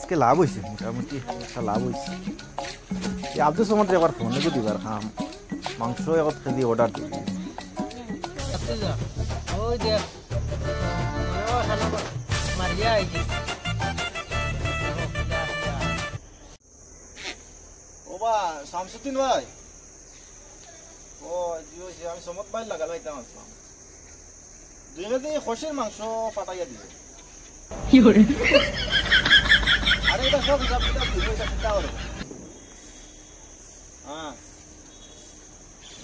আজকে লাভ হয়েছে, মোটামুটি একটা লাভ হয়েছে। আব্দুল সমদ্রে একবার ফোনে তো দিবার খাম মাংস এক কেজি অর্ডার দিবি। ও বা শামসুদ্দিন ভাই, ও আমি সমত ভাই লাগাল হইতাম আসলাম, 2 কেজি খসির মাংস ফাটাইয়া দিবে। আরে এটা সব হিসাব কিতাব দিব, এটা চিন্তা করো। হ্যাঁ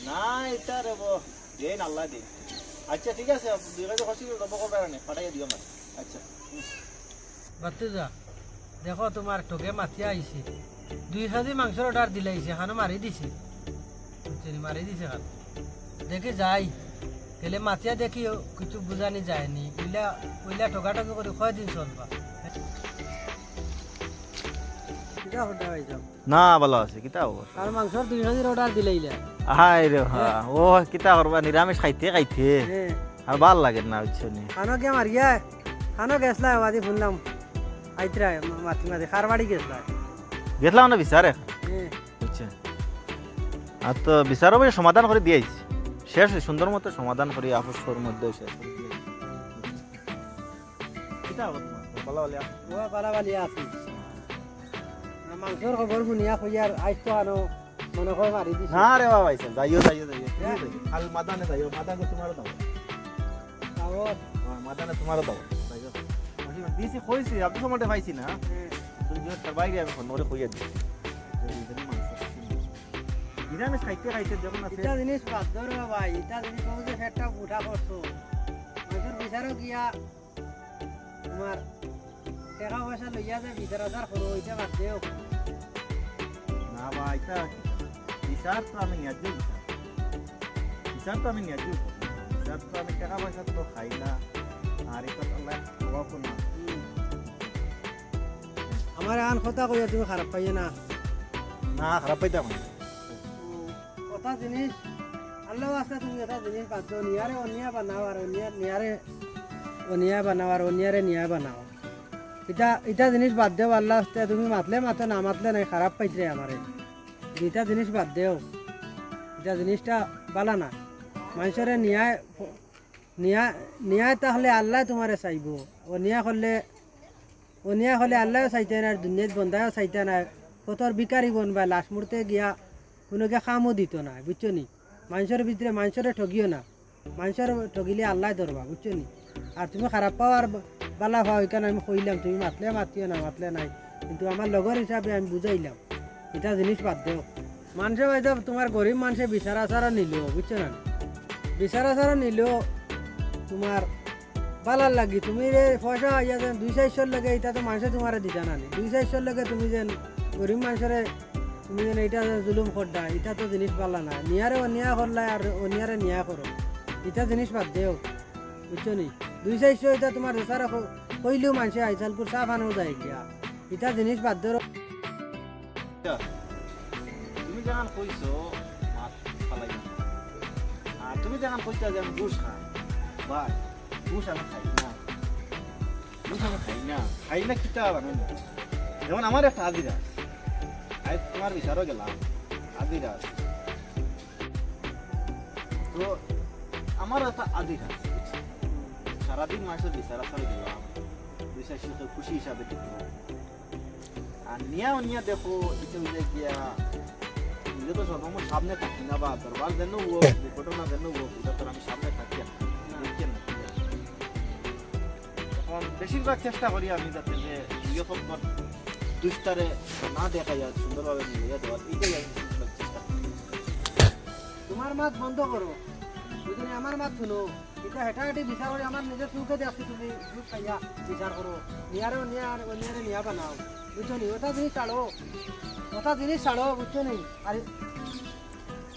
না এটা রে দেন আল্লাহ দিন। আচ্ছা ঠিক আছে, 2 কেজি খসির ডবো করবে না, ফাটাইয়া দিও মানে। আচ্ছা বাতুজা দেখো তোমার টোকে মাতিয়া আইছে, 2 কেজি মাংসের অর্ডার দিলাইছে, হানো মারি দিছে, মারি দিছে খান দেখে যাই গেলে মাতিয়া দেখি কিছু বুঝানি যায়নি, ওইলা টোকাটকি করে কয়দিন চলবা। না ভালো আছে কিতা আর মাংসর 2 কেজির অর্ডার দিলাইলা। হাই রে ও কিতা করবা, নিরামিষ খাইতে খাইতে আর ভাল লাগে না বুঝছো নি। খানো কে মারিয়া খানো গেছলা বাদি শুনলাম আইতরা মাতি মাতি খারবাড়ি গেছলা, গেছলাম না বিচারে বুঝছেন। আর তো বিচারও সমাধান করে দিয়েছি, শেষ সুন্দর মতো সমাধান করি আপসর মধ্যে শেষ করে দিয়েছি। কিতা হলো তোমার পালা বালিয়া? ও পালা বালিয়া আছে। মাংসর খবর শুনিয়া কইয়ার আইছ তো আনো মনে হয় মারি দিছ। না রে বাবা আইছ, যাইও আল মাদানে যাইও, মাদানে তোমার দাও দাও, মাদানে তোমার দাও যাইও। দিছি কইছি আপনি সময়টা পাইছি না, তুই যে তার বাইরে আমি ফোন করে কইয়া দিছি নিরামিষ খাইতে খাইতে যখন আছে। এটা জিনিস বাদ ধরো ভাই, এটা জিনিস যে ফেটটা উঠা করছো মাংসের বিচারও গিয়া তোমার টাকা পয়সা লইয়া যে বিচার আচার করো, ওইটা বাদ দেও না ভাই। এটা বিচার তো আমি নিয়ে যাই, বিচার তো আমি নিয়ে যাই, বিচার তো আমি টাকা পয়সা তো খাই না, আর এটা আল্লাহ অভাব না। আমার আন কথা কইয়া তুমি খারাপ পাইয়ে না? না খারাপ পাইতাম না। কথা জিনিস আল্লাহ আছে, তুমি এটা জিনিস বাদ দাও, নিয়ারে অনিয়া বানাও আর অনিয়া বানাও আর অনিয়ারে নিয়া বানাও। এটা জিনিস বাদ দেও, আল্লাহ তুমি মাতলে মাতো না মাতলে নাই, খারাপ পাইছে আমারে। এটা জিনিস বাদ দেও, এটা জিনিসটা বালা না। মানুষের নিয়ায় তাহলে আল্লাহ তোমারে চাইব, অনিয়া হলে আল্লাহ চাইতে না, দুনিয়াত বন্ধাও চাইতে না, কতর বিকারি বনবা লাশ মুহূর্তে গিয়া কোনোকে খামও দিত না, বুঝছো নি। মানুষের ভিতরে মানুষের ঠগিও না, মানুষের ঠগিলে আল্লাহ ধরবা, বুঝছো নি। আর তুমি খারাপ পাও আর বালা পাও, এখানে আমি কইলাম তুমি মাতলে মাতিও না মাতলে নাই, কিন্তু আমার লগর হিসাবে আমি বুঝাইলাম এটা জিনিস বাদ দেও। মানুষে হয়তো তোমার গরিব মানুষে বিচার আচারও নিল, বুঝছো না, বিচার আচারও নিল তোমার বালার লাগি। তুমি যে পয়সা ইয়া যেন 2-400 লাগে, এটা তো মানুষে তোমার দিতা না, 2-400 লাগে তুমি যেন গরিব মানুষের তুমি যেন এটা জুলুম করডা, এটা তো জিনিস পালা না। নিয়ারে অনিয়া করলাই আর অনিয়ারে নিয়া করো, এটা জিনিস বাদ দেও, বুঝছো নি। 2-400 এটা তোমার দেশারা কইলেও মানুষে আইসালপুর চা ফানো যায় গিয়া, এটা জিনিস বাদ দেও। তুমি যেমন কইছো মাছ ফালাই, আর তুমি যেমন কইছো যে আমি ঘুষ খাই, ভাই ঘুষ আমি খাই না, ঘুষ আমি খাই না কিতা আমি না। যেমন আমার একটা আদিরা আজ তোমার বিচারও গেলাম আদিরা, তো আমার একটা আদিরা সারাদিন মানুষের বিচার আসার দিলাম, বিচার খুশি হিসাবে দেখলাম। আর নিয়া দেখো এটা হইলে গিয়া নিজে তো সর্বমোট সামনে থাকি না, বা দরবার দেন ঘটনা দেন এটা তো আমি সামনে থাকি না। এখন বেশিরভাগ চেষ্টা করি আমি যাতে যে দুষ্টারে না দেখাই আর সুন্দরভাবে মিলিয়ে দেওয়ার, এইটাই আমি চেষ্টা করি। তোমার মাত বন্ধ করো, যদি আমার মাত শুনো, এটা হেঁটাহাঁটি বিচার করে আমার নিজের চৌকে দেখছি তুমি দুধ খাইয়া বিচার করো, নিয়ারে অনিয়ারে নিয়া বানাও, বুঝছো নি। ওটা জিনিস ছাড়ো, বুঝছো নি। আর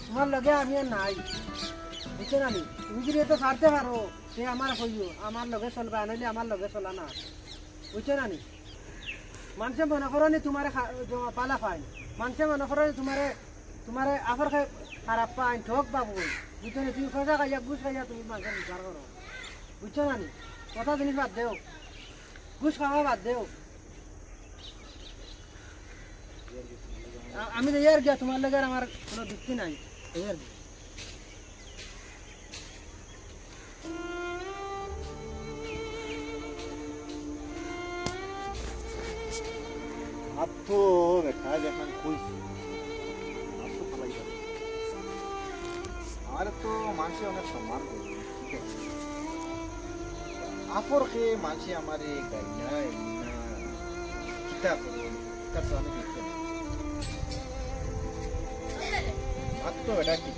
তোমার লগে আমি আর নাই, বুঝছো না নি। তুমি যদি এটা ছাড়তে পারো সে আমার কইও, আমার লগে চলবে, আনাইলে আমার লগে চলা না, বুঝছো না নি। মানুষে মনে করো নি তোমার পালা পাই, মানুষে মনে করো নি তোমার আফর খারাপ পাই ঠক পাবো, বুঝছো নি। তুমি খোঁজা খাইয়া ঘুষ খাইয়া তুমি মানুষের বিচার করো, বুঝছো না নি। কথা জিনিস বাদ দেও, ঘুষ খাওয়া বাদ দেও, আমি তো ইয়ার গিয়া তোমার লগে আর আমার কোনো যুক্তি নাই ইয়ার আর তো বেটা যখন কইছি আর তো ভালোই হবে আর তো মানুষে অনেক সম্মান করে ঠিক আছে আপর খে মানুষে আমার এই গাইয়া এমনা কিতা করো তার তো আমি দেখতে আর তো এটা কি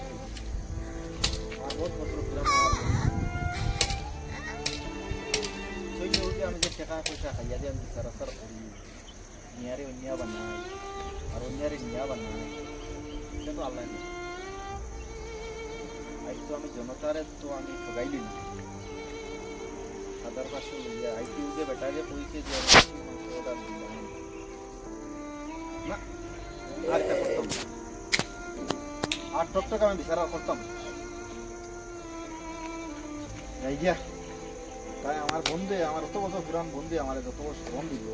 আর বহুত বছর পুরানো আমি যে টাকা পয়সা খাইয়া দিয়ে আমি সারাসার করি নিয়ারে অন্যা বানাই আর অন্যারে নিয়া বানাই এটা তো আল্লাহ নেই আজ তো আমি জনতারে তো আমি ঠগাইলি না হাজার পাঁচশো লইয়া আইটি যে বেটা যে কইছে যে ওটা না আর এটা করতাম আর টকটক আমি বিচারা করতাম যাই গিয়া তাই আমার বন্ধু আমার অত বছর পুরান বন্ধু আমার যত শ্রম দিল